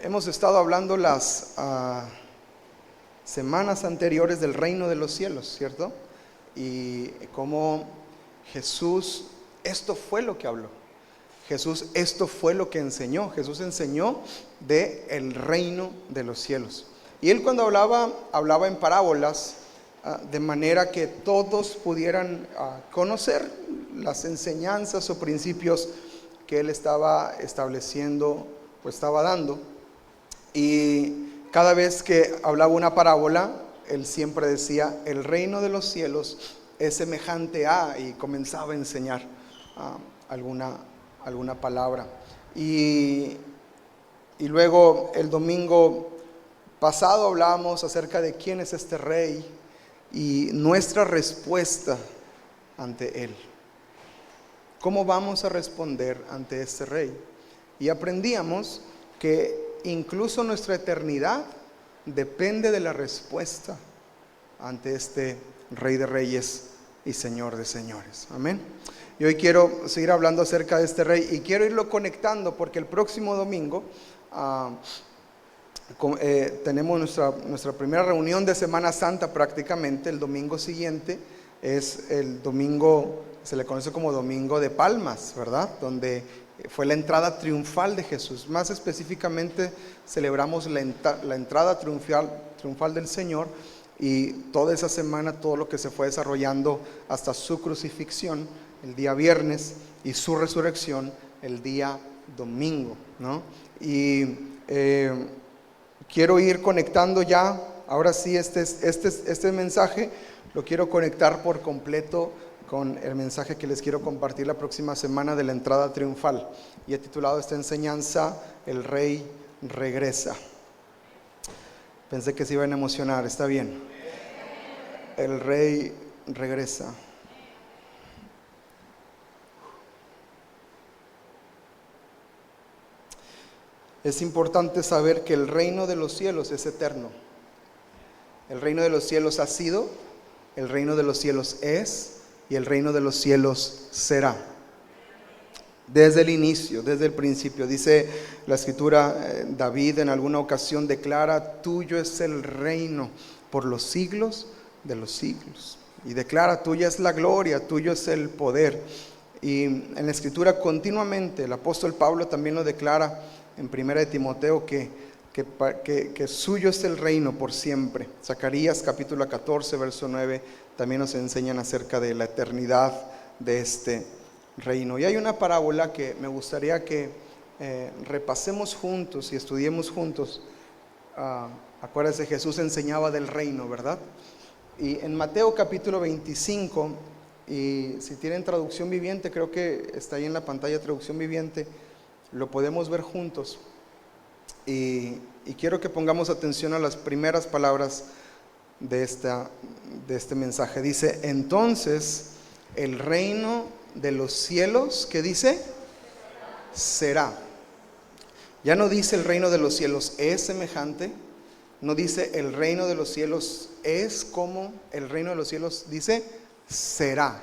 Hemos estado hablando las semanas anteriores del reino de los cielos, ¿cierto? Y cómo Jesús, esto fue lo que habló. Jesús, esto fue lo que enseñó. Jesús enseñó de el reino de los cielos. Y él cuando hablaba en parábolas, de manera que todos pudieran conocer las enseñanzas o principios que él estaba estableciendo o estaba dando. Y cada vez que hablaba una parábola, él siempre decía, el reino de los cielos es semejante a, y comenzaba a enseñar alguna palabra. Y luego el domingo pasado hablábamos acerca de quién es este rey y nuestra respuesta ante él. ¿Cómo vamos a responder ante este rey? Y aprendíamos que incluso nuestra eternidad depende de la respuesta ante este Rey de Reyes y Señor de Señores. Amén. Y hoy quiero seguir hablando acerca de este Rey y quiero irlo conectando porque el próximo domingo tenemos nuestra primera reunión de Semana Santa prácticamente. El domingo siguiente es el domingo, se le conoce como Domingo de Palmas, ¿verdad? Donde fue la entrada triunfal de Jesús. Más específicamente celebramos la entrada triunfal del Señor, y toda esa semana todo lo que se fue desarrollando hasta su crucifixión el día viernes y su resurrección el día domingo, ¿no? Y quiero ir conectando ya, ahora sí este mensaje lo quiero conectar por completo con el mensaje que les quiero compartir la próxima semana de la entrada triunfal. Y he titulado esta enseñanza, El Rey Regresa. Pensé que se iban a emocionar, está bien. El Rey Regresa. Es importante saber que el reino de los cielos es eterno. El reino de los cielos ha sido, el reino de los cielos es, y el reino de los cielos será. Desde el inicio, desde el principio. Dice la escritura, David en alguna ocasión declara, tuyo es el reino por los siglos de los siglos. Y declara, tuya es la gloria, tuyo es el poder. Y en la escritura continuamente el apóstol Pablo también lo declara en 1 de Timoteo que suyo es el reino por siempre. Zacarías capítulo 14 verso 9 también nos enseñan acerca de la eternidad de este reino. Y hay una parábola que me gustaría que repasemos juntos y estudiemos juntos. Acuérdense, Jesús enseñaba del reino, ¿verdad? Y en Mateo capítulo 25, y si tienen traducción viviente, creo que está ahí en la pantalla traducción viviente, lo podemos ver juntos. Y quiero que pongamos atención a las primeras palabras de este mensaje. Dice, entonces el reino de los cielos, ¿qué dice? Será. Ya no dice el reino de los cielos es semejante, no dice el reino de los cielos es como, el reino de los cielos dice será.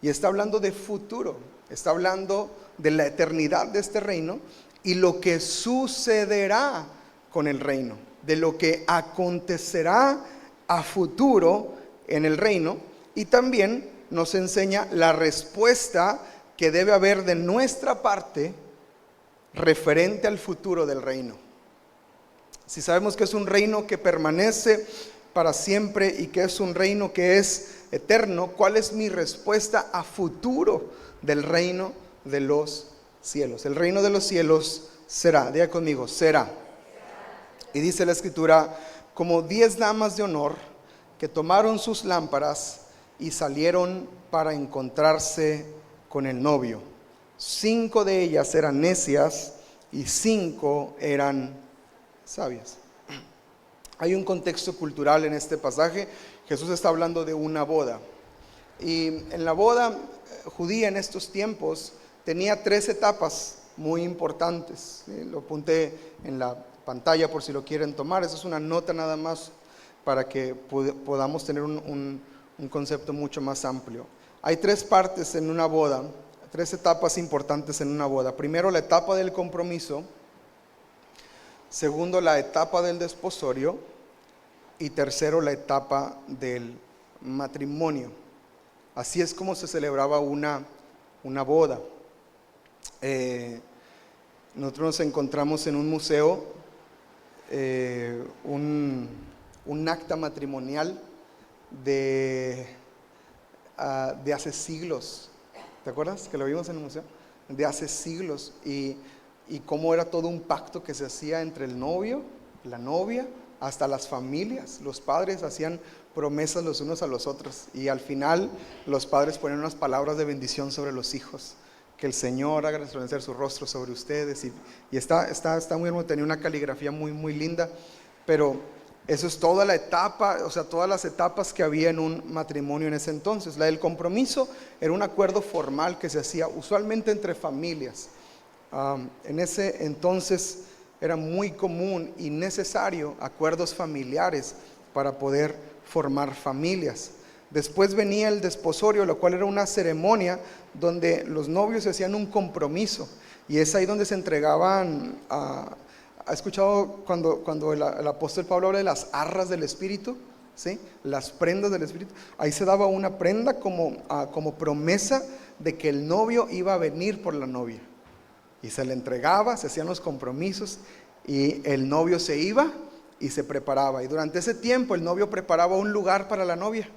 Y está hablando de futuro, está hablando de la eternidad de este reino y lo que sucederá con el reino, de lo que acontecerá a futuro en el reino, y también nos enseña la respuesta que debe haber de nuestra parte referente al futuro del reino. Si sabemos que es un reino que permanece para siempre y que es un reino que es eterno, ¿cuál es mi respuesta a futuro del reino de los cielos? El reino de los cielos será, diga conmigo, será. Y dice la escritura, como 10 damas de honor que tomaron sus lámparas y salieron para encontrarse con el novio. 5 de ellas eran necias y 5 eran sabias. Hay un contexto cultural en este pasaje. Jesús está hablando de una boda. Y en la boda judía en estos tiempos tenía 3 etapas muy importantes. Lo apunté en la pantalla por si lo quieren tomar. Esa es una nota nada más para que podamos tener un concepto mucho más amplio. Hay 3 partes en una boda, 3 etapas importantes en una boda. Primero, la etapa del compromiso, segundo, la etapa del desposorio, y tercero, la etapa del matrimonio. Así es como se celebraba una boda. Nosotros nos encontramos en un museo un acta matrimonial de hace siglos. ¿Te acuerdas que lo vimos en el museo? De hace siglos, y cómo era todo un pacto que se hacía entre el novio, la novia, hasta las familias. Los padres hacían promesas los unos a los otros, y al final los padres ponían unas palabras de bendición sobre los hijos: que el Señor haga resplandecer su rostro sobre ustedes, y está muy hermoso. Tenía una caligrafía muy, muy linda. Pero eso es toda la etapa, o sea, todas las etapas que había en un matrimonio en ese entonces. La del compromiso era un acuerdo formal que se hacía usualmente entre familias. En ese entonces era muy común y necesario acuerdos familiares para poder formar familias. Después venía el desposorio, lo cual era una ceremonia donde los novios hacían un compromiso, y es ahí donde se entregaban ¿Ha escuchado cuando el apóstol Pablo habla de las arras del Espíritu? ¿Sí? Las prendas del Espíritu. Ahí se daba una prenda como promesa de que el novio iba a venir por la novia, y se le entregaba, se hacían los compromisos, y el novio se iba y se preparaba. Y durante ese tiempo el novio preparaba un lugar para la novia,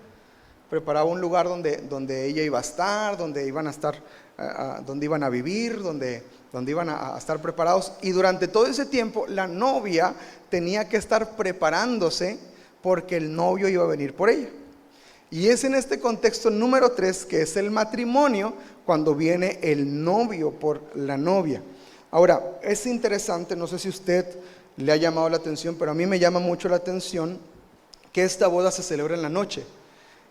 preparaba un lugar donde ella iba a estar, donde iban a estar, donde iban a vivir, donde iban a estar preparados. Y durante todo ese tiempo la novia tenía que estar preparándose, porque el novio iba a venir por ella. Y es en este contexto número 3, que es el matrimonio, cuando viene el novio por la novia. Ahora, es interesante, no sé si usted le ha llamado la atención, pero a mí me llama mucho la atención que esta boda se celebra en la noche.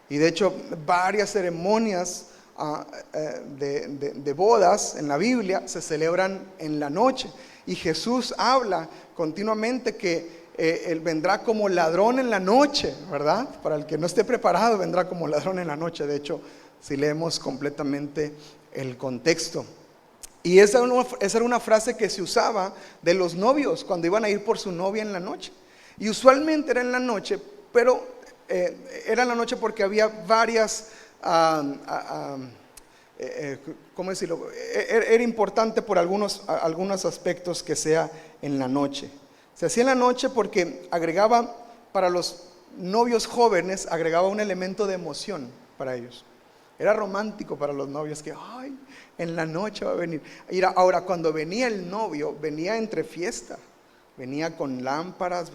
Y de hecho, varias ceremonias de bodas en la Biblia se celebran en la noche. Y Jesús habla continuamente que Él vendrá como ladrón en la noche, ¿verdad? Para el que no esté preparado, vendrá como ladrón en la noche. De hecho, si leemos completamente el contexto. Y esa era una frase que se usaba de los novios cuando iban a ir por su novia en la noche. Y usualmente era en la noche, pero era en la noche porque había varias, ¿cómo decirlo? Era importante por algunos aspectos que sea en la noche. Se hacía en la noche porque agregaba, para los novios jóvenes, agregaba un elemento de emoción para ellos. Era romántico para los novios que, ay, en la noche va a venir. Ahora, cuando venía el novio, venía entre fiesta, venía con lámparas,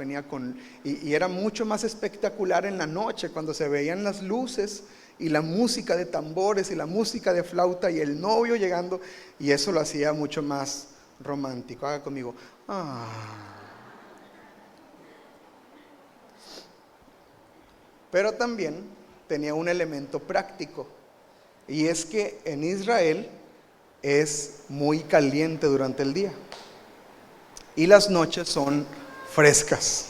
y era mucho más espectacular en la noche, cuando se veían las luces y la música de tambores y la música de flauta y el novio llegando, y eso lo hacía mucho más romántico. Haga conmigo, Pero también tenía un elemento práctico, y es que en Israel es muy caliente durante el día y las noches son frescas,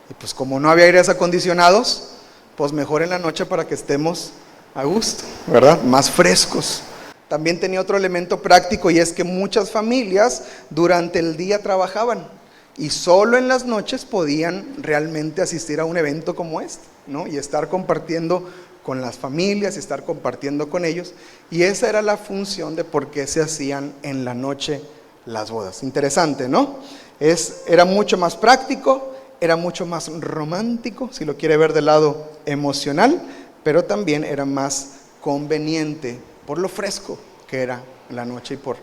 y pues como no había aires acondicionados, pues mejor en la noche para que estemos a gusto, ¿verdad? Más frescos. También tenía otro elemento práctico, y es que muchas familias durante el día trabajaban y solo en las noches podían realmente asistir a un evento como este, ¿no? Y estar compartiendo con las familias, y estar compartiendo con ellos. Y esa era la función de por qué se hacían en la noche las bodas. Interesante, ¿no? Era mucho más práctico, era mucho más romántico, si lo quiere ver del lado emocional, pero también era más conveniente por lo fresco que era la noche y por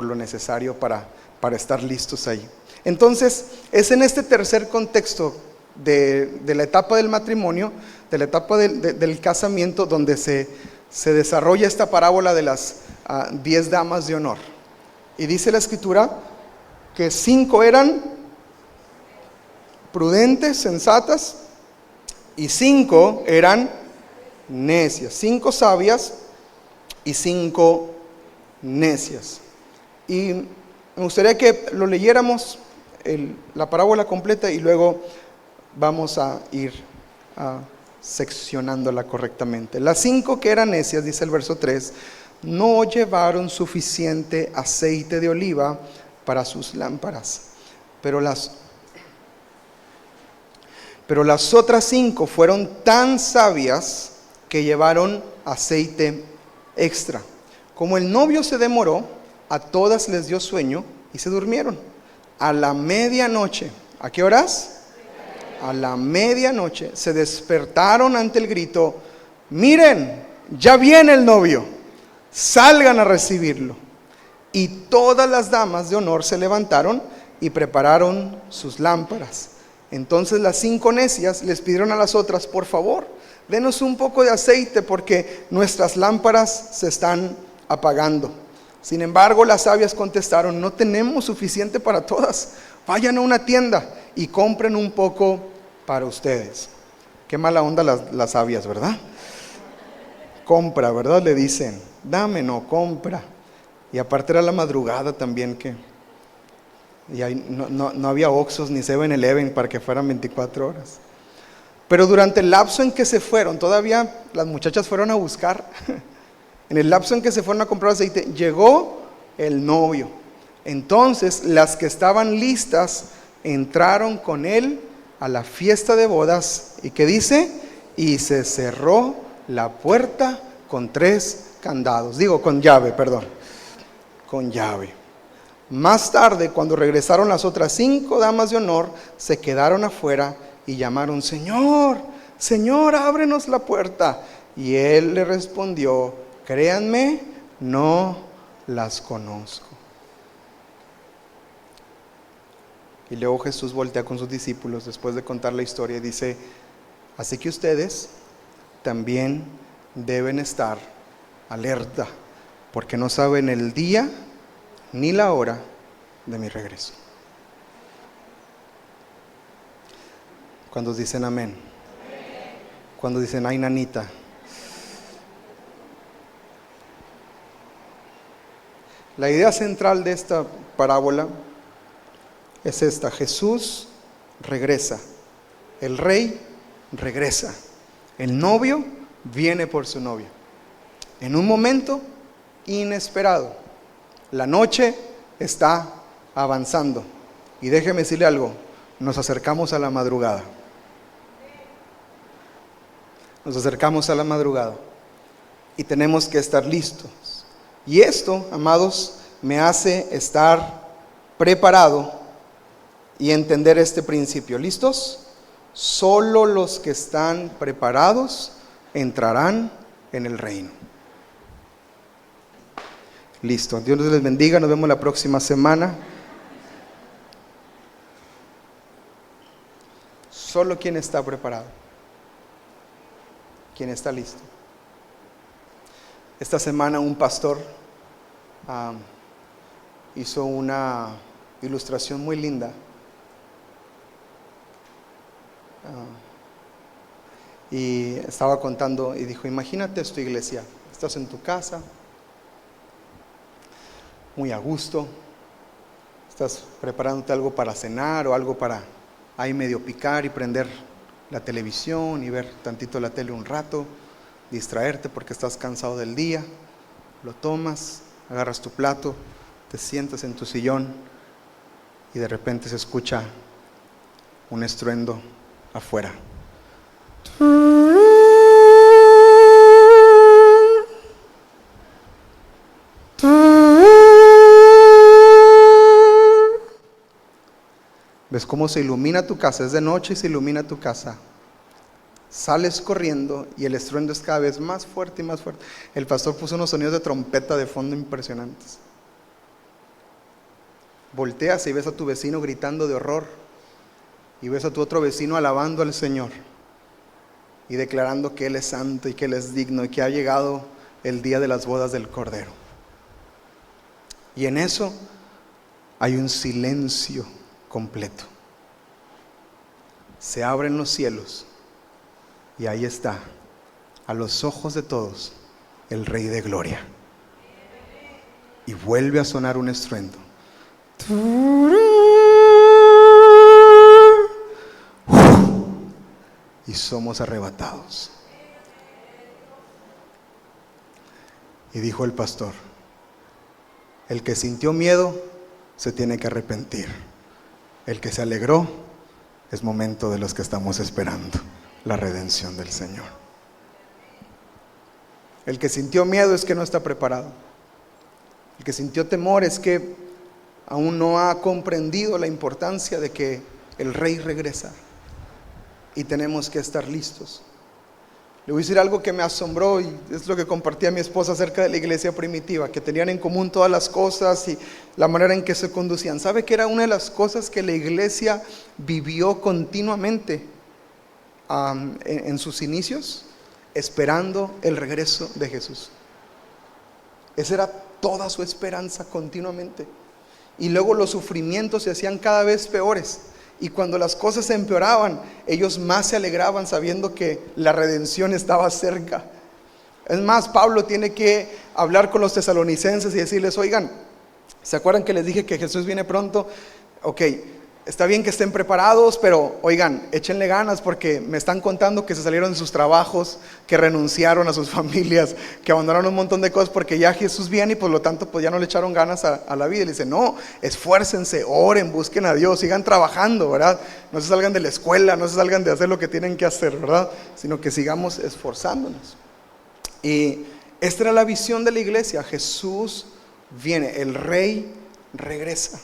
lo necesario para estar listos ahí. Entonces, es en este tercer contexto de la etapa del matrimonio, de la etapa del casamiento, donde se desarrolla esta parábola de las 10 damas de honor. Y dice la Escritura que 5 eran prudentes, sensatas, y 5 eran necias. 5 sabias y 5 necias. Y me gustaría que lo leyéramos la parábola completa, y luego vamos a ir seccionándola correctamente. Las 5 que eran necias, dice el verso 3, no llevaron suficiente aceite de oliva para sus lámparas. Pero las otras 5 fueron tan sabias que llevaron aceite extra. Como el novio se demoró, a todas les dio sueño y se durmieron. A la medianoche, ¿a qué horas? A la medianoche se despertaron ante el grito: miren, ya viene el novio, salgan a recibirlo. Y todas las damas de honor se levantaron y prepararon sus lámparas. Entonces las 5 necias les pidieron a las otras: por favor, denos un poco de aceite porque nuestras lámparas se están apagando. Sin embargo, las sabias contestaron: no tenemos suficiente para todas. Vayan a una tienda y compren un poco para ustedes. Qué mala onda las sabias, ¿verdad? Compra, ¿verdad? Le dicen, dame, no, compra. Y aparte era la madrugada también, y ahí no había Oxxos ni 7-Eleven para que fueran 24 horas. Pero durante el lapso en que se fueron, todavía las muchachas fueron a buscar. En el lapso en que se fueron a comprar aceite, llegó el novio. Entonces las que estaban listas entraron con él a la fiesta de bodas. ¿Y qué dice? Y se cerró la puerta con 3 candados. Con llave, perdón. Con llave. Más tarde, cuando regresaron las otras 5 damas de honor, se quedaron afuera y llamaron: Señor, Señor, ábrenos la puerta. Y él le respondió: créanme, no las conozco. Y luego Jesús voltea con sus discípulos después de contar la historia y dice: así que ustedes también deben estar alerta, porque no saben el día ni la hora de mi regreso. ¿Cuántos dicen amén? ¿Cuántos dicen ay, nanita? La idea central de esta parábola es esta: Jesús regresa, el rey regresa, el novio viene por su novia, en un momento inesperado. La noche está avanzando y déjeme decirle algo, nos acercamos a la madrugada. Nos acercamos a la madrugada y tenemos que estar listos. Y esto, amados, me hace estar preparado y entender este principio. ¿Listos? Solo los que están preparados entrarán en el reino. Listo. Dios les bendiga. Nos vemos la próxima semana. Solo quien está preparado, quien está listo. Esta semana un pastor hizo una ilustración muy linda. Y estaba contando y dijo: imagínate esto, iglesia, estás en tu casa, muy a gusto, estás preparándote algo para cenar o algo para ahí medio picar y prender la televisión y ver tantito la tele un rato, distraerte porque estás cansado del día. Lo tomas, agarras tu plato, te sientas en tu sillón y de repente se escucha un estruendo afuera. ¿Ves cómo se ilumina tu casa? Es de noche y se ilumina tu casa. Sales corriendo y el estruendo es cada vez más fuerte y más fuerte. El pastor puso unos sonidos de trompeta de fondo impresionantes. Volteas y ves a tu vecino gritando de horror. Y ves a tu otro vecino alabando al Señor y declarando que Él es santo y que Él es digno y que ha llegado el día de las bodas del Cordero. Y en eso hay un silencio completo. Se abren los cielos y ahí está, a los ojos de todos, el Rey de Gloria. Y vuelve a sonar un estruendo. Y somos arrebatados. Y dijo el pastor: el que sintió miedo se tiene que arrepentir. El que se alegró es momento de los que estamos esperando la redención del Señor. El que sintió miedo es que no está preparado. El que sintió temor es que aún no ha comprendido la importancia de que el Rey regresa y tenemos que estar listos. Le voy a decir algo que me asombró y es lo que compartía mi esposa acerca de la iglesia primitiva, que tenían en común todas las cosas y la manera en que se conducían. ¿Sabe que era una de las cosas que la iglesia vivió continuamente en sus inicios? Esperando el regreso de Jesús. Esa era toda su esperanza continuamente. Y luego los sufrimientos se hacían cada vez peores. Y cuando las cosas se empeoraban, ellos más se alegraban sabiendo que la redención estaba cerca. Es más, Pablo tiene que hablar con los tesalonicenses y decirles: oigan, ¿se acuerdan que les dije que Jesús viene pronto? Ok, está bien que estén preparados, pero oigan, échenle ganas porque me están contando que se salieron de sus trabajos, que renunciaron a sus familias, que abandonaron un montón de cosas porque ya Jesús viene y por lo tanto pues ya no le echaron ganas a la vida. Y le dice: no, esfuércense, oren, busquen a Dios, sigan trabajando, ¿verdad? No se salgan de la escuela, no se salgan de hacer lo que tienen que hacer, ¿verdad? Sino que sigamos esforzándonos. Y esta era la visión de la iglesia: Jesús viene, el Rey regresa.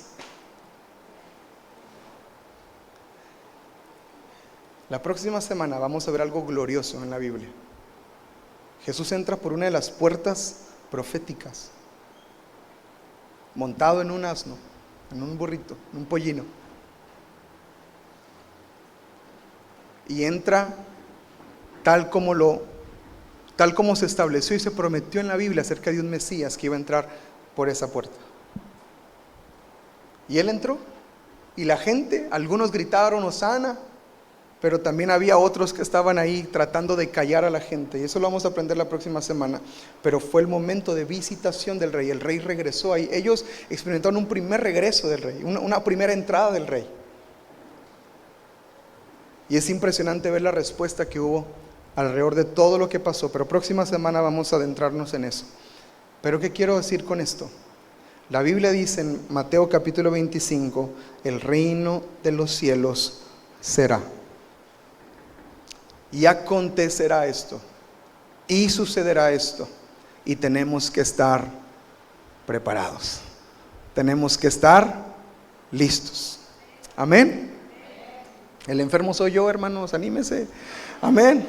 La próxima semana vamos a ver algo glorioso en la Biblia. Jesús entra por una de las puertas proféticas, montado en un asno, en un burrito, en un pollino. Y entra tal como se estableció y se prometió en la Biblia acerca de un Mesías que iba a entrar por esa puerta. Y Él entró, y la gente, algunos gritaron Hosana, pero también había otros que estaban ahí tratando de callar a la gente, y eso lo vamos a aprender la próxima semana. Pero fue el momento de visitación del Rey. El Rey regresó ahí. Ellos experimentaron un primer regreso del Rey, una primera entrada del Rey. Y es impresionante ver la respuesta que hubo alrededor de todo lo que pasó, pero próxima semana vamos a adentrarnos en eso. Pero ¿qué quiero decir con esto? La Biblia dice en Mateo capítulo 25, el reino de los cielos será. Y acontecerá esto, y sucederá esto, y tenemos que estar preparados. Tenemos que estar listos. Amén. El enfermo soy yo, hermanos, anímese. Amén.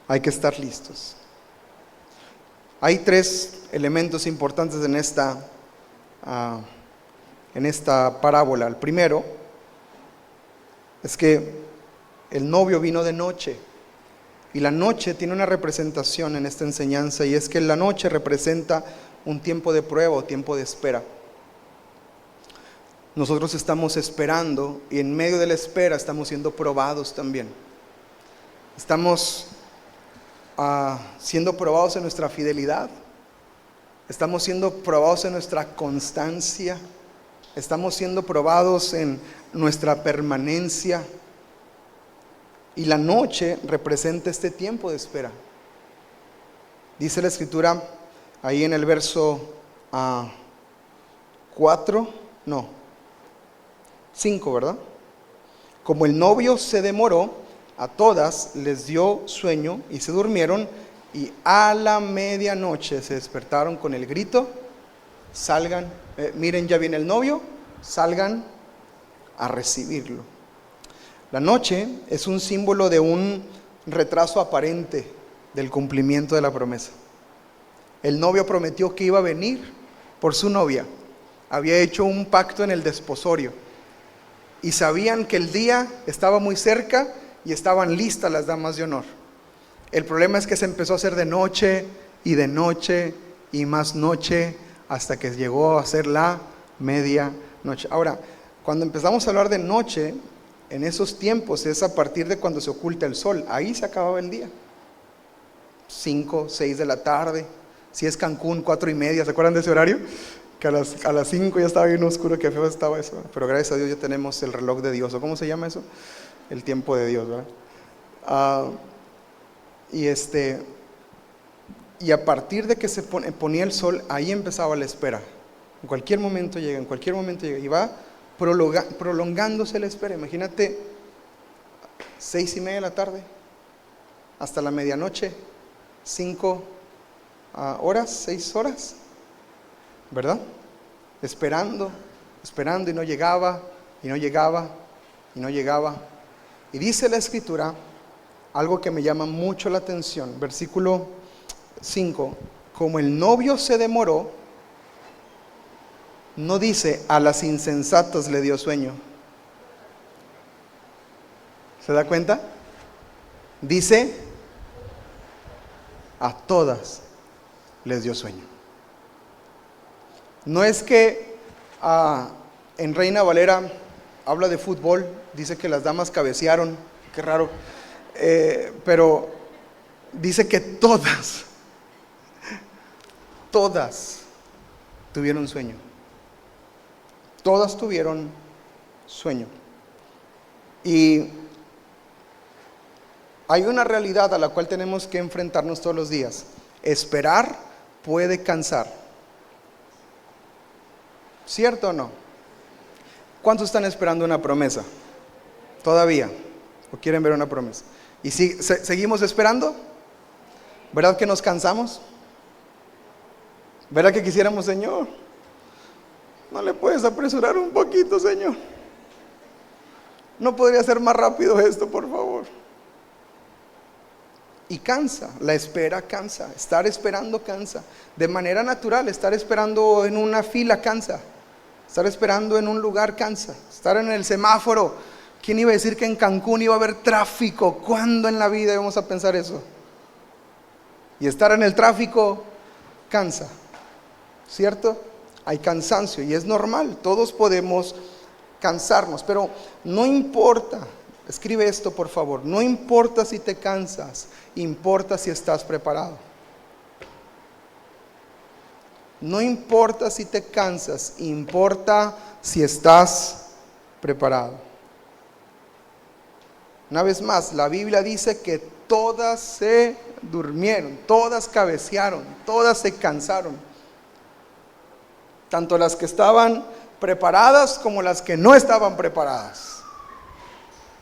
Hay que estar listos. Hay tres elementos importantes en esta parábola. El primero es que el novio vino de noche, y la noche tiene una representación en esta enseñanza, y es que la noche representa un tiempo de prueba o tiempo de espera. Nosotros estamos esperando, y en medio de la espera estamos siendo probados también. Estamos siendo probados en nuestra fidelidad, estamos siendo probados en nuestra constancia, estamos siendo probados en nuestra permanencia. Y la noche representa este tiempo de espera. Dice la escritura ahí en el verso 5, ¿verdad? Como el novio se demoró, a todas les dio sueño y se durmieron, y a la medianoche se despertaron con el grito: salgan, miren, ya viene el novio, salgan a recibirlo. La noche es un símbolo de un retraso aparente del cumplimiento de la promesa. El novio prometió que iba a venir por su novia, había hecho un pacto en el desposorio, y sabían que el día estaba muy cerca y estaban listas las damas de honor. El problema es que se empezó a hacer de noche y más noche, hasta que llegó a ser la medianoche. Ahora, cuando empezamos a hablar de noche, en esos tiempos es a partir de cuando se oculta el sol. Ahí se acababa el día. 5, 6 de la tarde. Si es Cancún, 4:30. ¿Se acuerdan de ese horario? Que a las 5 ya estaba bien oscuro, que feo estaba eso. Pero gracias a Dios ya tenemos el reloj de Dios. ¿O cómo se llama eso? El tiempo de Dios, ¿verdad? Y a partir de que se ponía el sol, ahí empezaba la espera. En cualquier momento llega, en cualquier momento llega. Y va prolongándose la espera. Imagínate, 6:30 de la tarde, hasta la medianoche, 5 horas, 6 horas, ¿verdad? Esperando y no llegaba, y no llegaba, y no llegaba. Y dice la Escritura algo que me llama mucho la atención, versículo 5, como el novio se demoró, no dice a las insensatas le dio sueño. ¿Se da cuenta? Dice a todas les dio sueño. No es que en Reina Valera habla de fútbol, dice que las damas cabecearon, qué raro, pero dice que todas tuvieron sueño. Todas tuvieron sueño. Y hay una realidad a la cual tenemos que enfrentarnos todos los días. Esperar puede cansar. ¿Cierto o no? ¿Cuántos están esperando una promesa? ¿Todavía? ¿O quieren ver una promesa? ¿Y si seguimos esperando? ¿Verdad que nos cansamos? ¿Verdad que quisiéramos, Señor? ¿No le puedes apresurar un poquito, Señor? ¿No podría ser más rápido esto, por favor? Y cansa, la espera cansa, estar esperando cansa. De manera natural, estar esperando en una fila cansa. Estar esperando en un lugar cansa. Estar en el semáforo. ¿Quién iba a decir que en Cancún iba a haber tráfico? ¿Cuándo en la vida íbamos a pensar eso? Y estar en el tráfico cansa, ¿cierto? Hay cansancio y es normal, todos podemos cansarnos, pero no importa, escribe esto por favor, no importa si te cansas, importa si estás preparado. No importa si te cansas, importa si estás preparado. Una vez más, la Biblia dice que todas se durmieron, todas cabecearon, todas se cansaron. Tanto las que estaban preparadas como las que no estaban preparadas.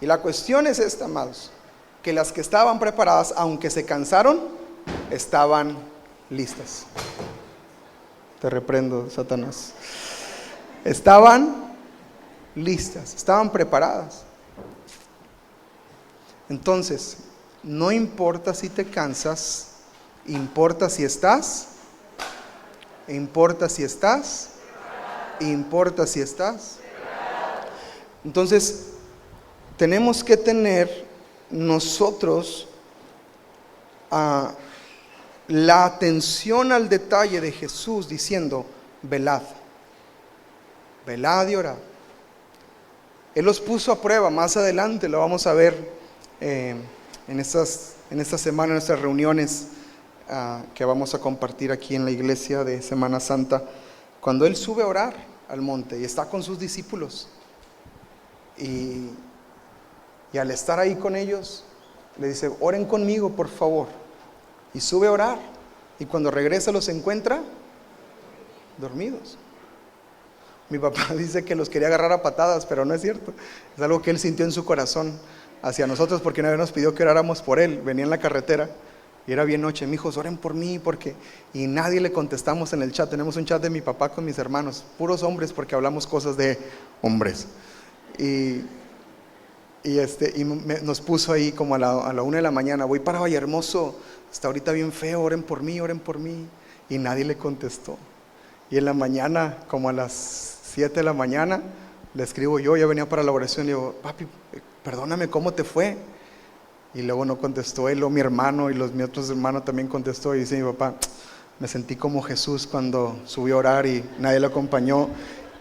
Y la cuestión es esta, amados, que las que estaban preparadas, aunque se cansaron, estaban listas. Te reprendo, Satanás. Estaban listas, estaban preparadas. Entonces, no importa si te cansas, importa si estás, importa si estás, importa si estás. Entonces, tenemos que tener nosotros la atención al detalle de Jesús diciendo, velad, velad y orad. Él los puso a prueba, más adelante lo vamos a ver en esta semana, en nuestras reuniones que vamos a compartir aquí en la iglesia de Semana Santa, cuando Él sube a orar al monte y está con sus discípulos. Y al estar ahí con ellos, le dice, oren conmigo por favor. Y sube a orar. Y cuando regresa los encuentra dormidos. Mi papá dice que los quería agarrar a patadas, pero no es cierto. Es algo que él sintió en su corazón hacia nosotros, porque una vez nos pidió que oráramos por él. Venía en la carretera y era bien noche. Mijos, oren por mí, porque... Y nadie le contestamos en el chat. Tenemos un chat de mi papá con mis hermanos, puros hombres, porque hablamos cosas de hombres. Nos puso ahí como a la 1 de la mañana, voy para Vallehermoso, está ahorita bien feo, oren por mí, y nadie le contestó. Y en la mañana, como a las 7 de la mañana, le escribo yo, ya venía para la oración, le digo, papi, perdóname, ¿cómo te fue? Y luego no contestó él, o mi hermano, y mi otro hermano también contestó, y dice mi papá, me sentí como Jesús cuando subió a orar y nadie lo acompañó.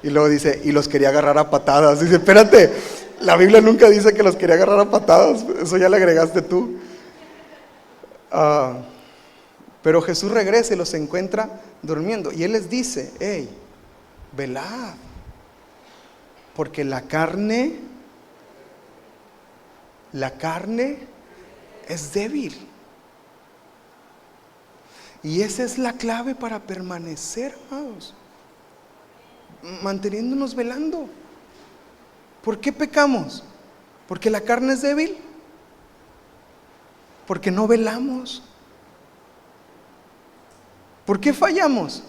Y luego dice, y los quería agarrar a patadas. Dice, espérate, la Biblia nunca dice que los quería agarrar a patadas, eso ya le agregaste tú. Pero Jesús regresa y los encuentra durmiendo. Y Él les dice, hey, velad, porque la carne es débil. Y esa es la clave para permanecer, amados. manteniéndonos velando. ¿Por qué pecamos? ¿Porque la carne es débil? ¿Porque no velamos? ¿Por qué fallamos?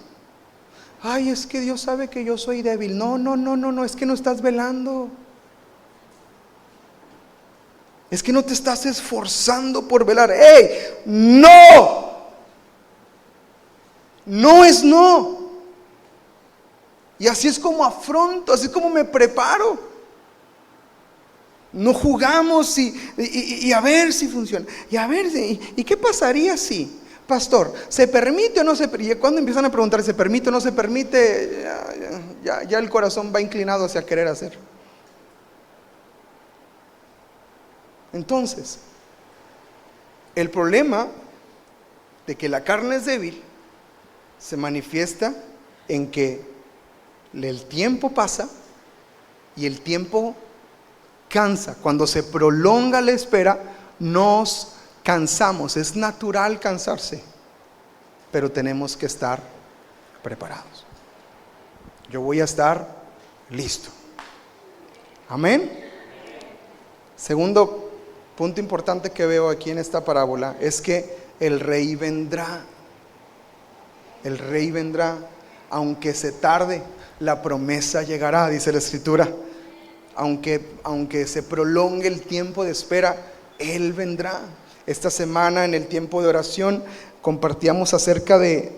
Ay, es que Dios sabe que yo soy débil. No, es que no estás velando. Es que no te estás esforzando por velar. ¡Ey! ¡No! No es no. Y así es como afronto, así es como me preparo. No jugamos y a ver si funciona. Y a ver, ¿y qué pasaría si? Pastor, ¿se permite o no se permite? Y cuando empiezan a preguntar, ¿se permite o no se permite? Ya el corazón va inclinado hacia querer hacer. Entonces, el problema de que la carne es débil se manifiesta en que el tiempo pasa y el tiempo cansa. Cuando se prolonga la espera, nos cansamos. Es natural cansarse, pero tenemos que estar preparados. Yo voy a estar listo. Amén. Segundo punto importante que veo aquí en esta parábola es que el rey vendrá. El rey vendrá, aunque se tarde, la promesa llegará, dice la Escritura. Aunque se prolongue el tiempo de espera, Él vendrá. Esta semana en el tiempo de oración compartíamos acerca de,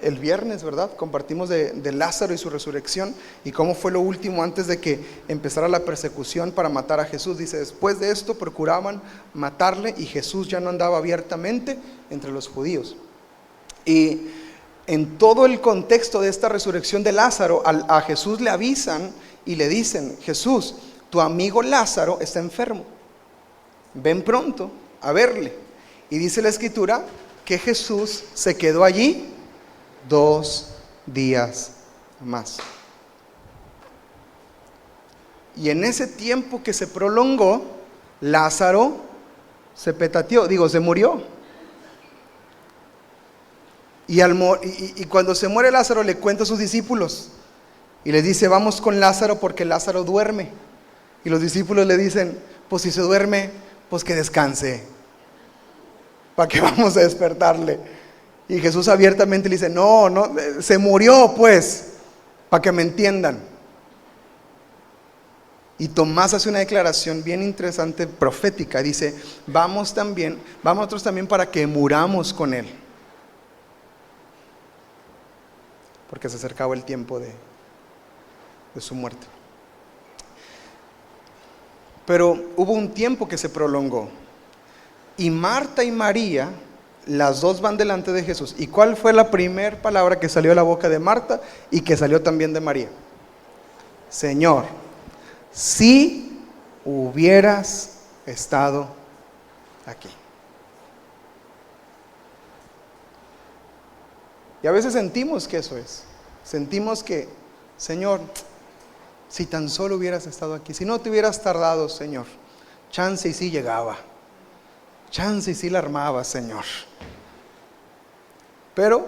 el viernes, ¿verdad? Compartimos de Lázaro y su resurrección y cómo fue lo último antes de que empezara la persecución para matar a Jesús. Dice, después de esto procuraban matarle y Jesús ya no andaba abiertamente entre los judíos. Y en todo el contexto de esta resurrección de Lázaro, a Jesús le avisan y le dicen, Jesús, tu amigo Lázaro está enfermo, ven pronto a verle. Y dice la Escritura que Jesús se quedó allí 2 días más. Y en ese tiempo que se prolongó, Lázaro se petateó, se murió. Y cuando se muere Lázaro le cuenta a sus discípulos y les dice, vamos con Lázaro porque Lázaro duerme. Y los discípulos le dicen, pues si se duerme, pues que descanse. ¿Para qué vamos a despertarle? Y Jesús abiertamente le dice, no, se murió pues, para que me entiendan. Y Tomás hace una declaración bien interesante, profética. Dice, vamos nosotros también para que muramos con él. Porque se acercaba el tiempo de su muerte. Pero hubo un tiempo que se prolongó. Y Marta y María, las dos van delante de Jesús. ¿Y cuál fue la primera palabra que salió de la boca de Marta y que salió también de María? Señor, si hubieras estado aquí. Y a veces sentimos que eso es. Sentimos que, Señor, si tan solo hubieras estado aquí, si no te hubieras tardado, Señor, chance y sí llegaba, chance y sí la armaba, Señor. Pero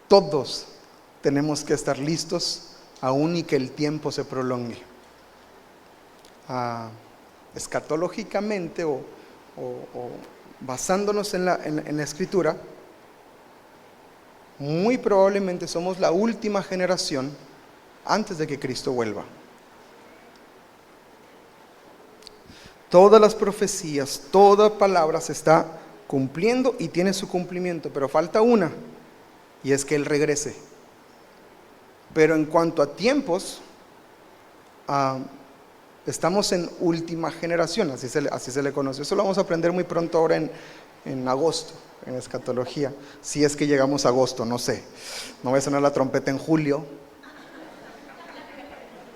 todos tenemos que estar listos, aun y que el tiempo se prolongue. Escatológicamente o basándonos en la Escritura, muy probablemente somos la última generación antes de que Cristo vuelva. Todas las profecías, toda palabra se está cumpliendo y tiene su cumplimiento, pero falta una, y es que Él regrese. Pero en cuanto a tiempos, estamos en última generación, así se le conoce. Eso lo vamos a aprender muy pronto ahora en agosto, en escatología, si es que llegamos a agosto, no sé. No va a sonar la trompeta en julio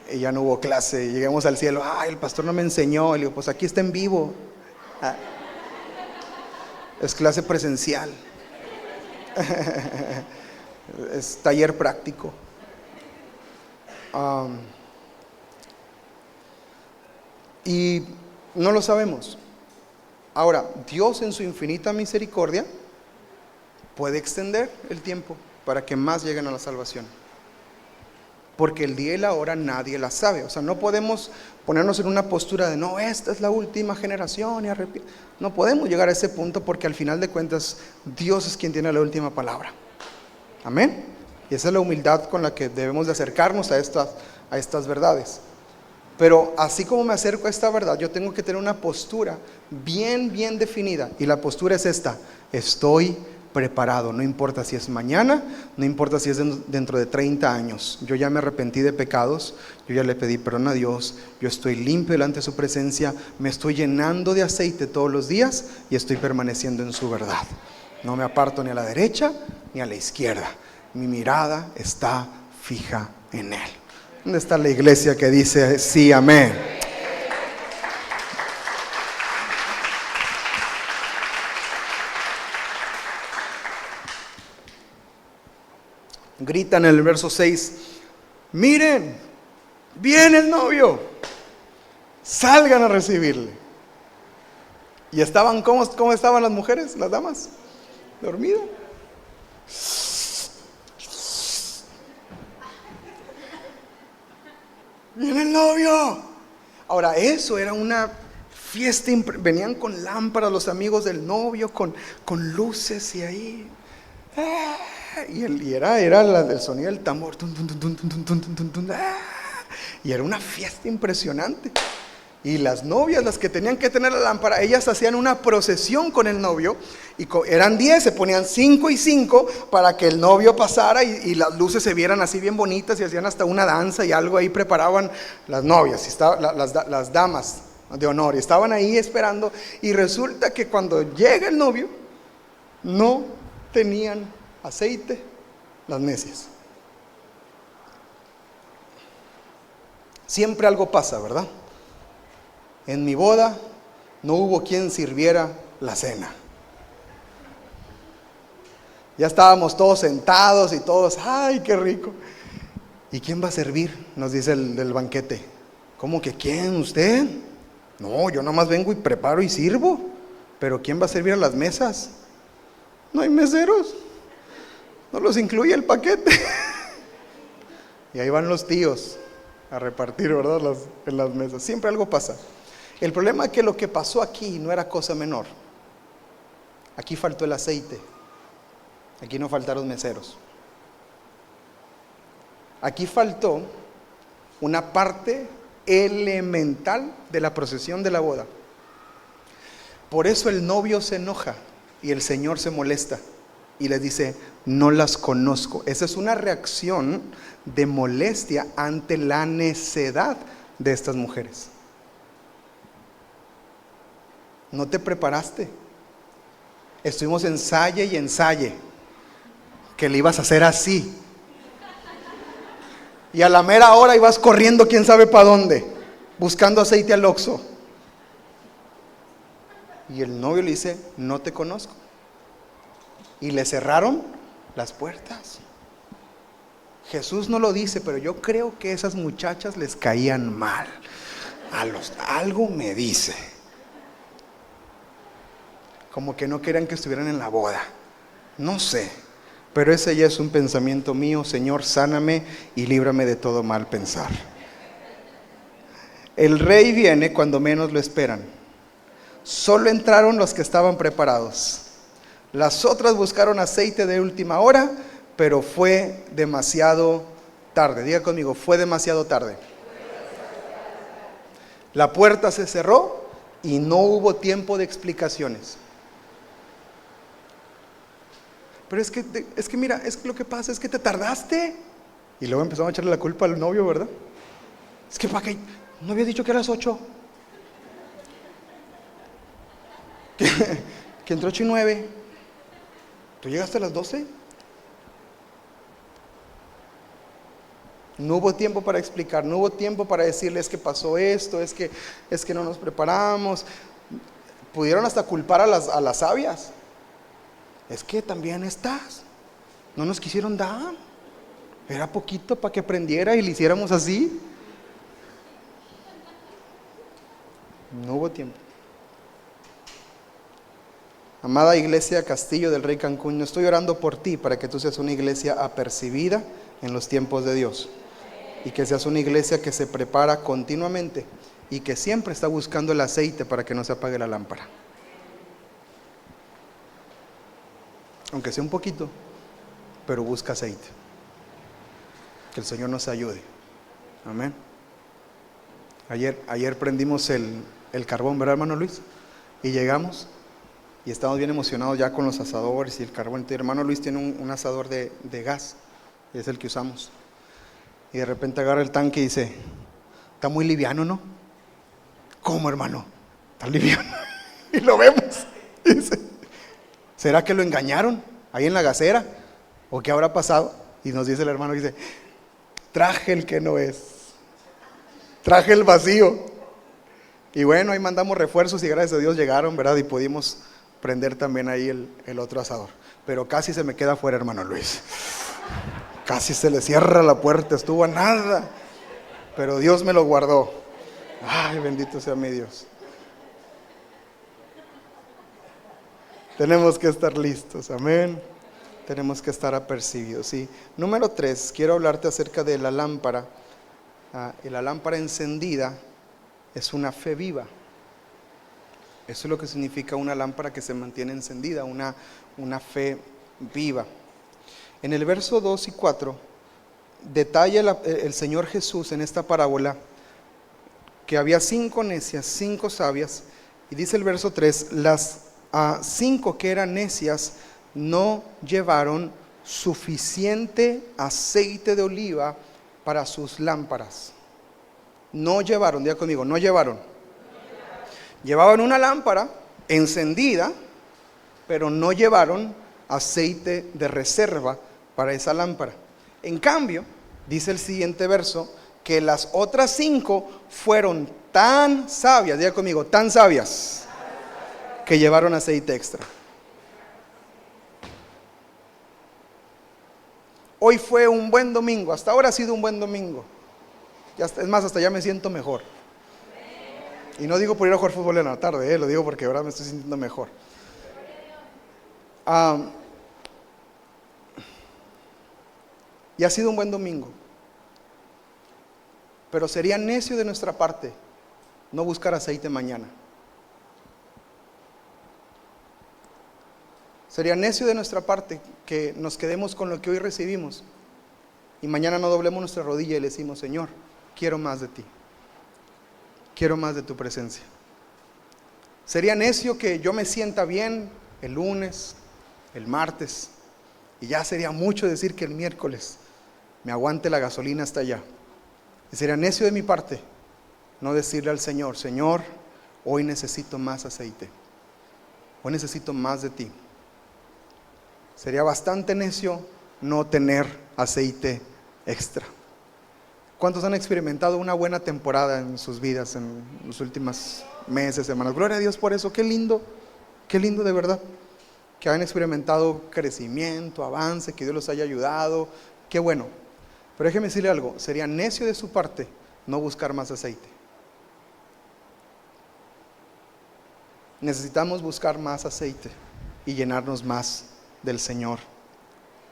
y ya no hubo clase, y lleguemos al cielo, el pastor no me enseñó. Y le digo, pues aquí está en vivo. Es clase presencial. Es taller práctico. Y no lo sabemos. Ahora, Dios en su infinita misericordia puede extender el tiempo para que más lleguen a la salvación. porque el día y la hora nadie la sabe. O sea, no podemos ponernos en una postura de no, esta es la última generación y no podemos llegar a ese punto, porque al final de cuentas Dios es quien tiene la última palabra. Amén. Y esa es la humildad con la que debemos de acercarnos a estas verdades. Pero así como me acerco a esta verdad, yo tengo que tener una postura bien definida. Y la postura es esta: estoy preparado. No importa si es mañana, no importa si es dentro de 30 años. Yo ya me arrepentí de pecados, yo ya le pedí perdón a Dios, yo estoy limpio delante de su presencia, me estoy llenando de aceite todos los días y estoy permaneciendo en su verdad. No me aparto ni a la derecha ni a la izquierda. Mi mirada está fija en Él. ¿Dónde está la iglesia que dice sí, amén? Gritan en el verso 6: miren, viene el novio, salgan a recibirle. Y estaban, ¿cómo estaban las mujeres, las damas? Dormidas. Viene el novio. Ahora, eso era una fiesta, venían con lámparas los amigos del novio, con luces y ahí. Y era el sonido del tambor. Y era una fiesta impresionante. Y las novias, las que tenían que tener la lámpara, ellas hacían una procesión con el novio. Y eran 10, se ponían 5 y 5 para que el novio pasara y las luces se vieran así bien bonitas, y hacían hasta una danza y algo ahí preparaban las novias, y las damas de honor, y estaban ahí esperando. Y resulta que cuando llega el novio, no tenían aceite las necias. Siempre algo pasa, ¿verdad? En mi boda no hubo quien sirviera la cena. Ya estábamos todos sentados y todos, ¡ay, qué rico! ¿Y quién va a servir?, nos dice el del banquete. ¿Cómo que quién? ¿Usted? No, yo nomás vengo y preparo y sirvo. ¿Pero quién va a servir a las mesas? No hay meseros, no los incluye el paquete. Y ahí van los tíos a repartir, ¿verdad?, en las mesas. Siempre algo pasa. El problema es que lo que pasó aquí no era cosa menor. Aquí faltó el aceite. Aquí no faltaron meseros. Aquí faltó una parte elemental de la procesión de la boda. Por eso el novio se enoja y el Señor se molesta y les dice: no las conozco. Esa es una reacción de molestia ante la necedad de estas mujeres. No te preparaste. Estuvimos ensaye y ensaye que le ibas a hacer así, y a la mera hora ibas corriendo quién sabe para dónde, buscando aceite al Oxxo. Y el novio le dice: no te conozco. Y le cerraron las puertas. Jesús no lo dice, pero yo creo que esas muchachas les caían mal. Algo me dice. Como que no querían que estuvieran en la boda. No sé, pero ese ya es un pensamiento mío. Señor, sáname y líbrame de todo mal pensar. El rey viene cuando menos lo esperan. Solo entraron los que estaban preparados. Las otras buscaron aceite de última hora, pero fue demasiado tarde. Diga conmigo: fue demasiado tarde. La puerta se cerró y no hubo tiempo de explicaciones. Pero es que mira, es que lo que pasa es que te tardaste. Y luego empezamos a echarle la culpa al novio, ¿verdad? Es que ¿para qué? No había dicho que a las 8. Que entró 8:09. ¿Tú llegaste a las 12? No hubo tiempo para explicar, no hubo tiempo para decirles que pasó esto, es que no nos preparamos. Pudieron hasta culpar a las sabias. Es que también estás. No nos quisieron dar. Era poquito para que aprendiera y le hiciéramos así. No hubo tiempo. Amada iglesia Castillo del Rey Cancún, yo estoy orando por ti para que tú seas una iglesia apercibida en los tiempos de Dios. y que seas una iglesia que se prepara continuamente y que siempre está buscando el aceite para que no se apague la lámpara. Aunque sea un poquito, pero busca aceite. Que el Señor nos ayude. Amén. Ayer prendimos el carbón, ¿verdad, hermano Luis? Y llegamos y estamos bien emocionados ya con los asadores y el carbón. Entonces, hermano Luis tiene un asador de gas, y es el que usamos. Y de repente agarra el tanque y dice: está muy liviano, ¿no? ¿Cómo, hermano? Está liviano. Y lo vemos. Y dice: ¿será que lo engañaron ahí en la gasera? ¿O qué habrá pasado? Y nos dice el hermano, dice: traje el que no es, traje el vacío. Y bueno, ahí mandamos refuerzos y gracias a Dios llegaron, ¿verdad? Y pudimos prender también ahí el otro asador. Pero casi se me queda afuera, hermano Luis. Casi se le cierra la puerta, estuvo a nada. Pero Dios me lo guardó. Ay, bendito sea mi Dios. Tenemos que estar listos, amén. Tenemos que estar apercibidos, ¿sí? Número 3, quiero hablarte acerca de la lámpara. Y la lámpara encendida es una fe viva. Eso es lo que significa una lámpara que se mantiene encendida, una fe viva. En el verso 2 y 4 detalla el Señor Jesús en esta parábola que había 5 necias, 5 sabias, y dice el verso 3, las 5 que eran necias no llevaron suficiente aceite de oliva para sus lámparas. No llevaron, diga conmigo, no llevaron. Llevaban una lámpara encendida, pero no llevaron aceite de reserva para esa lámpara. En cambio, dice el siguiente verso, que las otras 5 fueron tan sabias, diga conmigo, tan sabias, que llevaron aceite extra. Hoy fue un buen domingo, hasta ahora ha sido un buen domingo. Es más, hasta ya me siento mejor. Y no digo por ir a jugar fútbol en la tarde, lo digo porque ahora me estoy sintiendo mejor. Y ha sido un buen domingo. Pero sería necio de nuestra parte no buscar aceite mañana. Sería necio de nuestra parte que nos quedemos con lo que hoy recibimos y mañana no doblemos nuestra rodilla y le decimos: Señor, quiero más de ti, quiero más de tu presencia. Sería necio que yo me sienta bien el lunes, el martes, y ya sería mucho decir que el miércoles me aguante la gasolina hasta allá. Y sería necio de mi parte no decirle al Señor: Señor, hoy necesito más aceite, hoy necesito más de ti. Sería bastante necio no tener aceite extra. ¿Cuántos han experimentado una buena temporada en sus vidas en los últimos meses, semanas? Gloria a Dios por eso, qué lindo de verdad. Que han experimentado crecimiento, avance, que Dios los haya ayudado, qué bueno. Pero déjeme decirle algo, sería necio de su parte no buscar más aceite. Necesitamos buscar más aceite y llenarnos más del Señor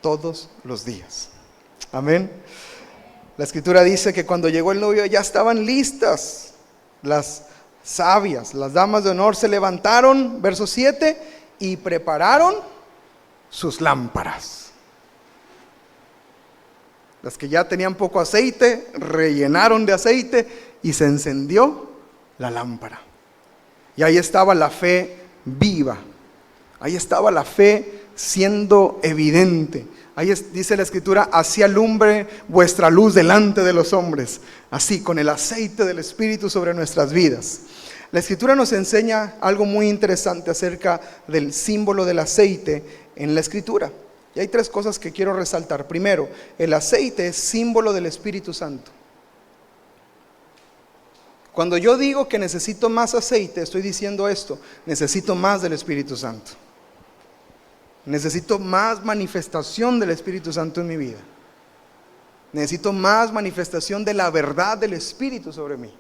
todos los días. Amén. La escritura dice que cuando llegó el novio ya estaban listas las sabias, las damas de honor se levantaron, verso 7, y prepararon sus lámparas. Las que ya tenían poco aceite, rellenaron de aceite y se encendió la lámpara. Y ahí estaba la fe viva, ahí estaba la fe siendo evidente. Ahí dice la escritura: así alumbre vuestra luz delante de los hombres, así con el aceite del Espíritu sobre nuestras vidas. La escritura nos enseña algo muy interesante acerca del símbolo del aceite en la escritura. Y hay 3 cosas que quiero resaltar. Primero, el aceite es símbolo del Espíritu Santo. Cuando yo digo que necesito más aceite, estoy diciendo esto: necesito más del Espíritu Santo. Necesito más manifestación del Espíritu Santo en mi vida. Necesito más manifestación de la verdad del Espíritu sobre mí.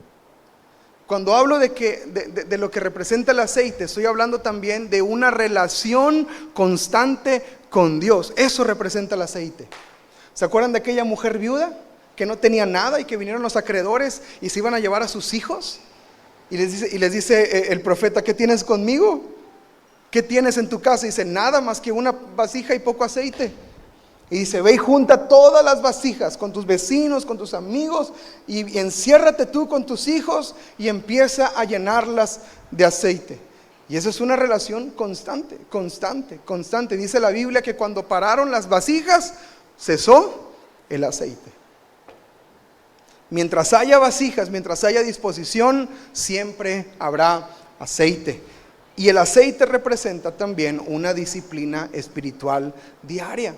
Cuando hablo de lo que representa el aceite, estoy hablando también de una relación constante con Dios. Eso representa el aceite. ¿Se acuerdan de aquella mujer viuda? que no tenía nada y que vinieron los acreedores y se iban a llevar a sus hijos. Y les dice el profeta: ¿qué tienes conmigo? ¿Qué tienes en tu casa? Y dice: nada más que una vasija y poco aceite. Y dice: ve y junta todas las vasijas con tus vecinos, con tus amigos, y enciérrate tú con tus hijos y empieza a llenarlas de aceite. Y eso es una relación constante, constante, constante. Dice la Biblia que cuando pararon las vasijas, cesó el aceite. Mientras haya vasijas, mientras haya disposición, siempre habrá aceite. Y el aceite representa también una disciplina espiritual diaria.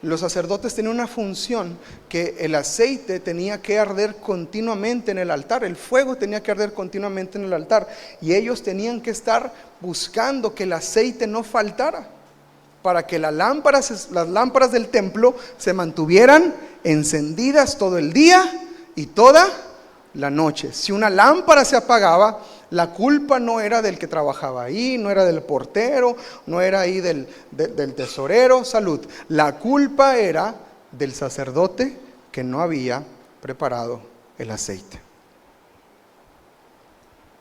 Los sacerdotes tenían una función, que el aceite tenía que arder continuamente en el altar, el fuego tenía que arder continuamente en el altar, y ellos tenían que estar buscando que el aceite no faltara, para que las lámparas del templo se mantuvieran encendidas todo el día y toda la noche. Si una lámpara se apagaba, la culpa no era del que trabajaba ahí, no era del portero, no era ahí del tesorero, salud. La culpa era del sacerdote que no había preparado el aceite.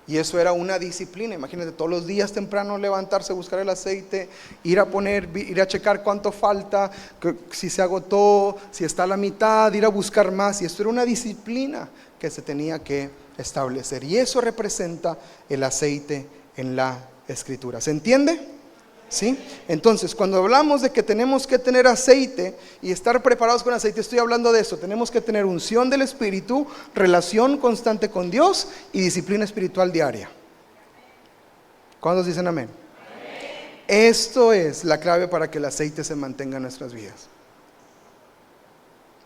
Y eso era una disciplina. Imagínate, todos los días temprano levantarse, buscar el aceite, ir a checar cuánto falta, si se agotó, si está a la mitad, ir a buscar más. Y esto era una disciplina que se tenía que establecer. Y eso representa el aceite en la Escritura. ¿Se entiende? ¿Sí? Entonces, cuando hablamos de que tenemos que tener aceite y estar preparados con aceite, estoy hablando de eso. Tenemos que tener unción del Espíritu, relación constante con Dios y disciplina espiritual diaria. ¿Cuántos dicen amén? Esto es la clave para que el aceite se mantenga en nuestras vidas.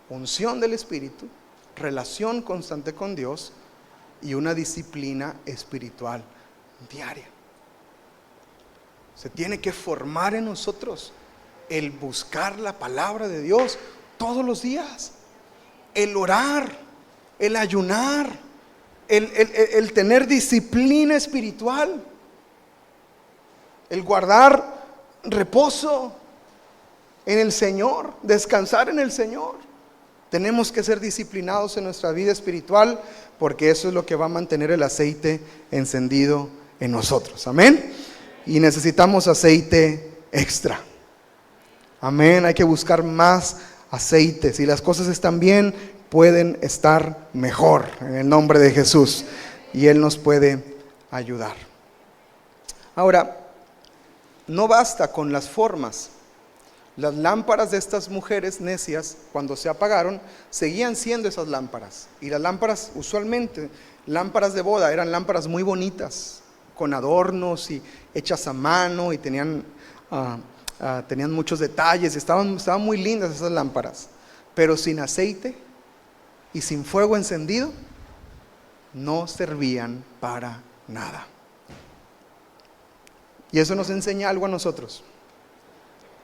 Unción del Espíritu, relación constante con Dios y una disciplina espiritual diaria. Se tiene que formar en nosotros el buscar la palabra de Dios todos los días, el orar, el ayunar, el tener disciplina espiritual, el guardar reposo en el Señor, descansar en el Señor. Tenemos que ser disciplinados en nuestra vida espiritual, porque eso es lo que va a mantener el aceite encendido en nosotros. Amén. Y necesitamos aceite extra. Amén. Hay que buscar más aceite. Si las cosas están bien, pueden estar mejor, en el nombre de Jesús. Y Él nos puede ayudar. Ahora, no basta con las formas. Las lámparas de estas mujeres necias, cuando se apagaron, seguían siendo esas lámparas. Y las lámparas, usualmente, lámparas de boda, eran lámparas muy bonitas, con adornos y hechas a mano, y tenían muchos detalles. Estaban muy lindas esas lámparas, pero sin aceite y sin fuego encendido, no servían para nada. Y eso nos enseña algo a nosotros.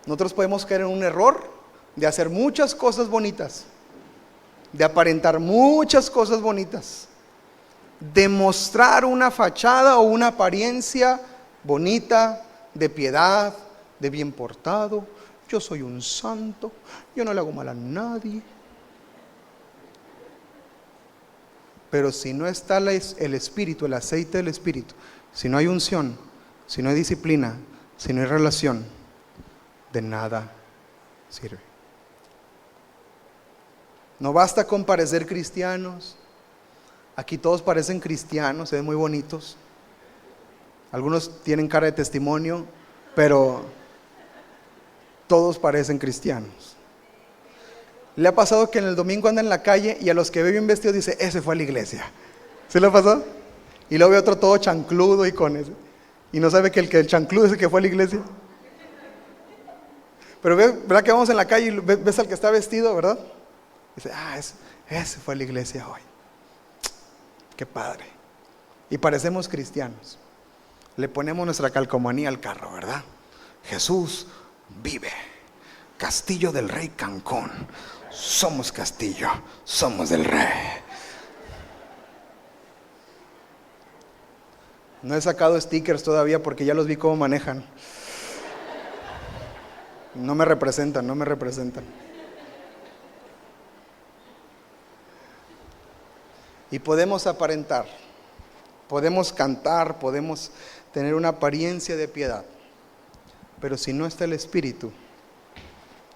Nosotros podemos caer en un error de hacer muchas cosas bonitas, de aparentar muchas cosas bonitas, de mostrar una fachada o una apariencia bonita, de piedad, de bien portado. Yo soy un santo, yo no le hago mal a nadie. Pero si no está el Espíritu, el aceite del Espíritu, si no hay unción, si no hay disciplina, si no hay relación, de nada sirve. No basta con parecer cristianos. Aquí todos parecen cristianos, se ven muy bonitos. Algunos tienen cara de testimonio, pero todos parecen cristianos. ¿Le ha pasado que en el domingo anda en la calle y a los que ve bien vestidos dice: ese fue a la iglesia? ¿Sí le ha pasado? Y luego ve otro todo chancludo y con ese, y no sabe que el chancludo es el que fue a la iglesia. Pero ¿verdad que vamos en la calle y ves al que está vestido, verdad? Dice: ese fue a la iglesia hoy. Qué padre. Y parecemos cristianos. Le ponemos nuestra calcomanía al carro, ¿verdad? Jesús vive. Castillo del Rey Cancún. Somos castillo, somos del Rey. No he sacado stickers todavía porque ya los vi cómo manejan. No me representan. Y podemos aparentar, podemos cantar, podemos tener una apariencia de piedad, pero si no está el Espíritu,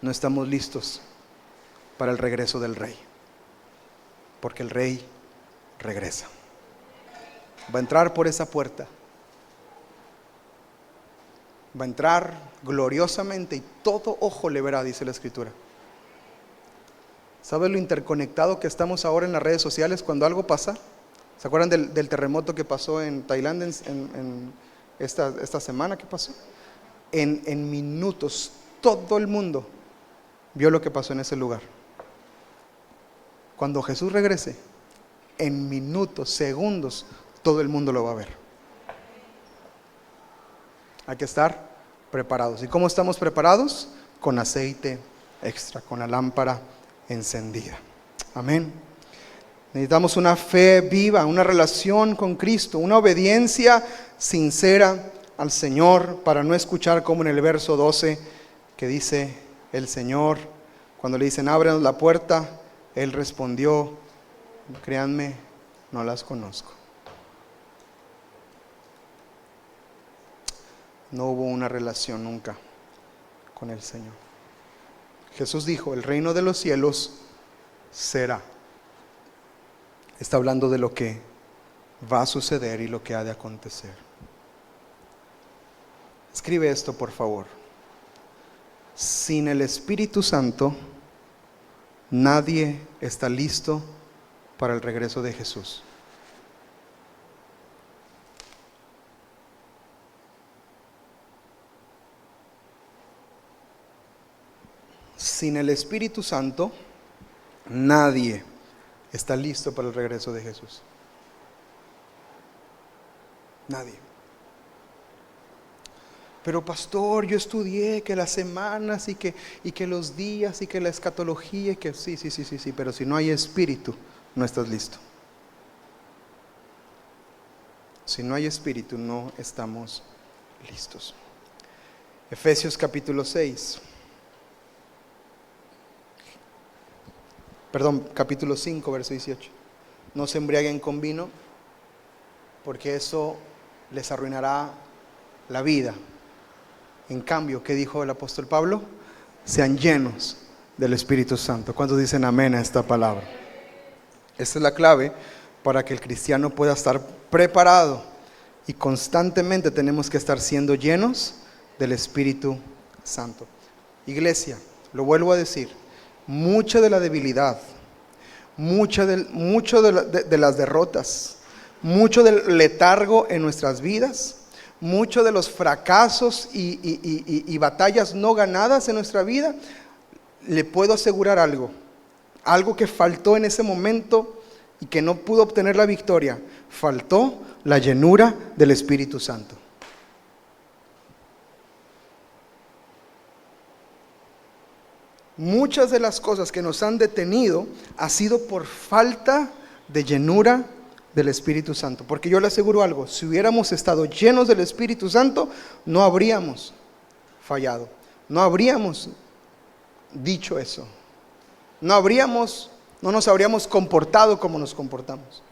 no estamos listos para el regreso del Rey, porque el Rey regresa. Va a entrar por esa puerta, va a entrar gloriosamente y todo ojo le verá, dice la Escritura. ¿Sabes lo interconectado que estamos ahora en las redes sociales cuando algo pasa? ¿Se acuerdan del terremoto que pasó en Tailandia en esta semana que pasó? En minutos todo el mundo vio lo que pasó en ese lugar. Cuando Jesús regrese, en minutos, segundos, todo el mundo lo va a ver. Hay que estar preparados. ¿Y cómo estamos preparados? Con aceite extra, con la lámpara encendida. Amén. Necesitamos una fe viva, una relación con Cristo, una obediencia sincera al Señor, para no escuchar como en el verso 12 que dice el Señor, cuando le dicen ábrenos la puerta, Él respondió, créanme, no las conozco. No hubo una relación nunca con el Señor. Jesús dijo, el reino de los cielos será. Está hablando de lo que va a suceder y lo que ha de acontecer. Escribe esto, por favor. Sin el Espíritu Santo, nadie está listo para el regreso de Jesús. Sin el Espíritu Santo, nadie está listo para el regreso de Jesús. Nadie. Pero pastor, yo estudié que las semanas y que los días y que la escatología y que sí, pero si no hay Espíritu, no estás listo. Si no hay Espíritu, no estamos listos. Efesios capítulo 6. Capítulo 5, verso 18. No se embriaguen con vino, porque eso les arruinará la vida. En cambio, ¿qué dijo el apóstol Pablo? Sean llenos del Espíritu Santo. ¿Cuántos dicen amén a esta palabra? Esta es la clave para que el cristiano pueda estar preparado, y constantemente tenemos que estar siendo llenos del Espíritu Santo. Iglesia, lo vuelvo a decir, mucha de la debilidad, mucho de las derrotas, mucho del letargo en nuestras vidas, mucho de los fracasos y batallas no ganadas en nuestra vida, le puedo asegurar algo que faltó en ese momento y que no pudo obtener la victoria. Faltó la llenura del Espíritu Santo. Muchas de las cosas que nos han detenido ha sido por falta de llenura del Espíritu Santo. Porque yo le aseguro algo, si hubiéramos estado llenos del Espíritu Santo, no habríamos fallado, no habríamos dicho eso, no nos habríamos comportado como nos comportamos,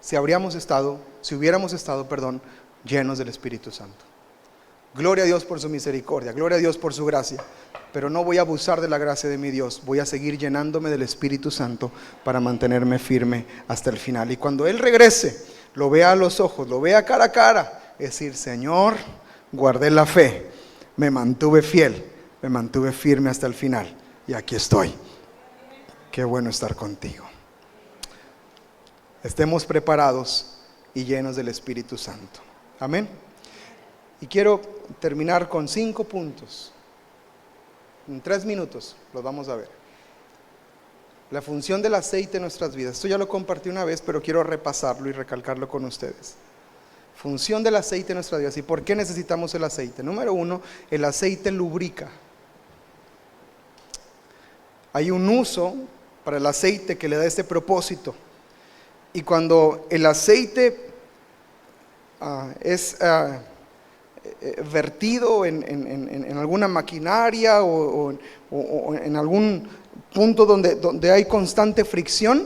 si hubiéramos estado, llenos del Espíritu Santo. Gloria a Dios por su misericordia, gloria a Dios por su gracia, pero no voy a abusar de la gracia de mi Dios, voy a seguir llenándome del Espíritu Santo para mantenerme firme hasta el final. Y cuando Él regrese, lo vea a los ojos, lo vea cara a cara, es decir, Señor, guardé la fe, me mantuve fiel, me mantuve firme hasta el final, y aquí estoy. Qué bueno estar contigo. Estemos preparados y llenos del Espíritu Santo. Amén. Y quiero terminar con 5 puntos. En 3 minutos los vamos a ver. La función del aceite en nuestras vidas. Esto ya lo compartí una vez, pero quiero repasarlo y recalcarlo con ustedes. Función del aceite en nuestras vidas. ¿Y por qué necesitamos el aceite? Número 1, el aceite lubrica. Hay un uso para el aceite que le da este propósito. Y cuando el aceite es vertido en alguna maquinaria o en algún punto donde hay constante fricción,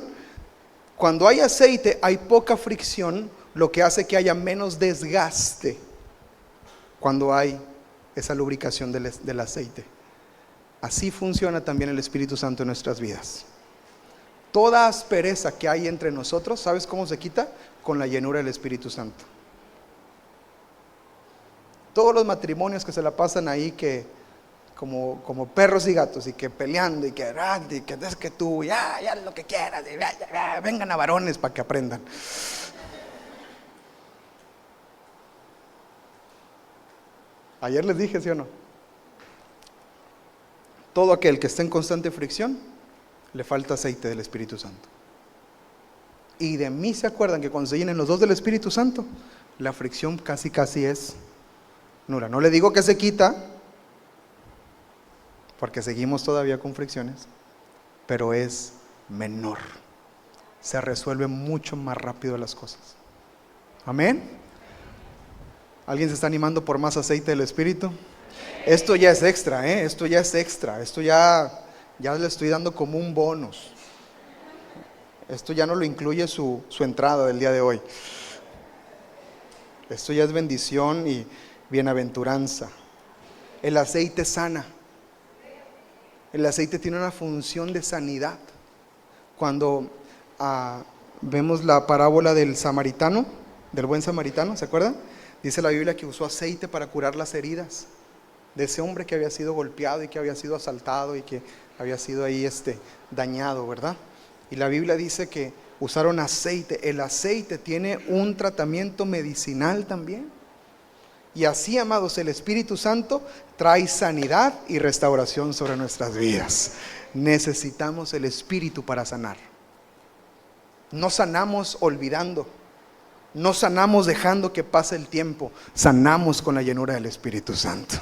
Cuando hay aceite hay poca fricción, lo que hace que haya menos desgaste cuando hay esa lubricación del aceite. Así funciona también el Espíritu Santo en nuestras vidas. Toda aspereza que hay entre nosotros, ¿sabes cómo se quita? Con la llenura del Espíritu Santo. Todos los matrimonios que se la pasan ahí que como perros y gatos, y que peleando, y que es que tú, ya lo que quieras, ya, vengan a varones para que aprendan. Ayer les dije, ¿sí o no? Todo aquel que está en constante fricción, le falta aceite del Espíritu Santo. Y de mí se acuerdan que cuando se llenen los dos del Espíritu Santo, la fricción casi es nula. No le digo que se quita, porque seguimos todavía con fricciones, pero es menor. Se resuelven mucho más rápido las cosas. Amén. ¿Alguien se está animando por más aceite del Espíritu? Esto ya es extra, esto ya es extra. Esto ya le estoy dando como un bonus. Esto ya no lo incluye su entrada del día de hoy. Esto ya es bendición y bienaventuranza. El aceite sana. El aceite tiene una función de sanidad. Cuando vemos la parábola del samaritano, del buen samaritano, ¿se acuerdan? Dice la Biblia que usó aceite para curar las heridas de ese hombre que había sido golpeado y que había sido asaltado y que había sido ahí dañado, ¿verdad? Y la Biblia dice que usaron aceite. El aceite tiene un tratamiento medicinal también. Y así, amados, el Espíritu Santo trae sanidad y restauración sobre nuestras vidas. Necesitamos el Espíritu para sanar. No sanamos olvidando. No sanamos dejando que pase el tiempo. Sanamos con la llenura del Espíritu Santo.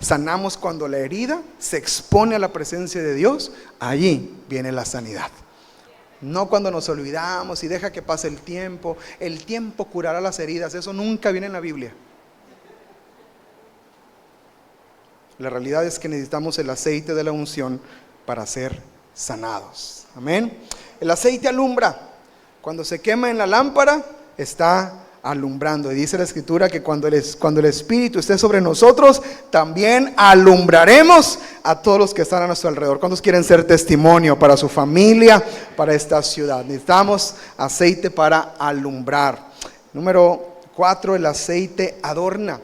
Sanamos cuando la herida se expone a la presencia de Dios. Allí viene la sanidad. No cuando nos olvidamos y deja que pase el tiempo. El tiempo curará las heridas. Eso nunca viene en la Biblia. La realidad es que necesitamos el aceite de la unción para ser sanados. Amén. El aceite alumbra. Cuando se quema en la lámpara, está alumbrando. Y dice la Escritura que cuando el Espíritu esté sobre nosotros, también alumbraremos a todos los que están a nuestro alrededor. ¿Cuántos quieren ser testimonio para su familia, para esta ciudad? Necesitamos aceite para alumbrar. Número 4, el aceite adorna.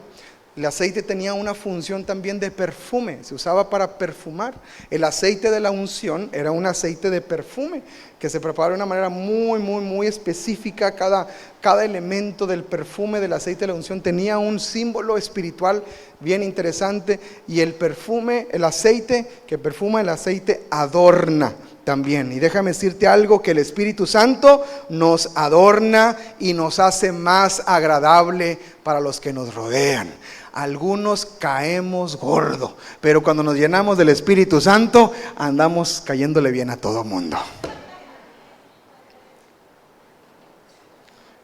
El aceite tenía una función también de perfume, se usaba para perfumar. El aceite de la unción era un aceite de perfume que se preparaba de una manera muy específica. Cada elemento del perfume del aceite de la unción tenía un símbolo espiritual bien interesante. Y el perfume, el aceite que perfuma, el aceite adorna también. Y déjame decirte algo, que el Espíritu Santo nos adorna y nos hace más agradable para los que nos rodean. Algunos caemos gordo, pero cuando nos llenamos del Espíritu Santo, andamos cayéndole bien a todo mundo.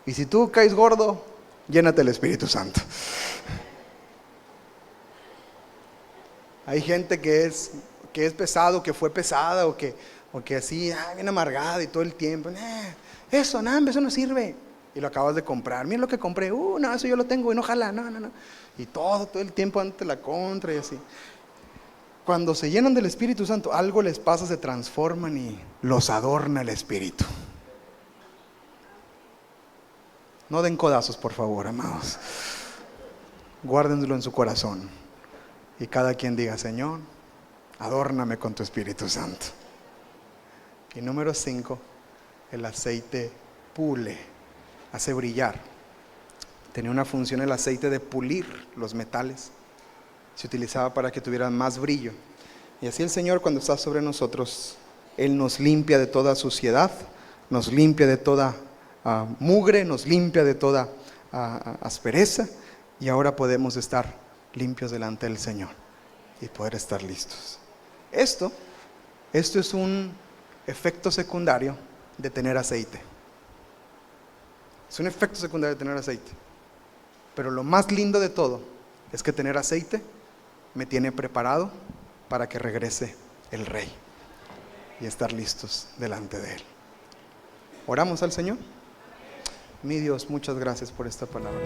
Y si tú caes gordo, llénate del Espíritu Santo. Hay gente que es pesado, que fue pesada, o que así, bien amargada y todo el tiempo. Eso no sirve. Y lo acabas de comprar. Mira lo que compré. No, eso yo lo tengo y no jala. No. Y todo el tiempo ante la contra y así. Cuando se llenan del Espíritu Santo, algo les pasa, se transforman y los adorna el Espíritu. No den codazos, por favor, amados. Guárdenlo en su corazón. Y cada quien diga: Señor, adórname con tu Espíritu Santo. Y número 5, el aceite pule, hace brillar. Tenía una función el aceite de pulir los metales. Se utilizaba para que tuvieran más brillo. Y así el Señor, cuando está sobre nosotros, Él nos limpia de toda suciedad, nos limpia de toda mugre, nos limpia de toda aspereza. Y ahora podemos estar limpios delante del Señor y poder estar listos. Esto es un efecto secundario de tener aceite. Es un efecto secundario de tener aceite. Pero lo más lindo de todo es que tener aceite me tiene preparado para que regrese el Rey y estar listos delante de Él. ¿Oramos al Señor? Mi Dios, muchas gracias por esta palabra.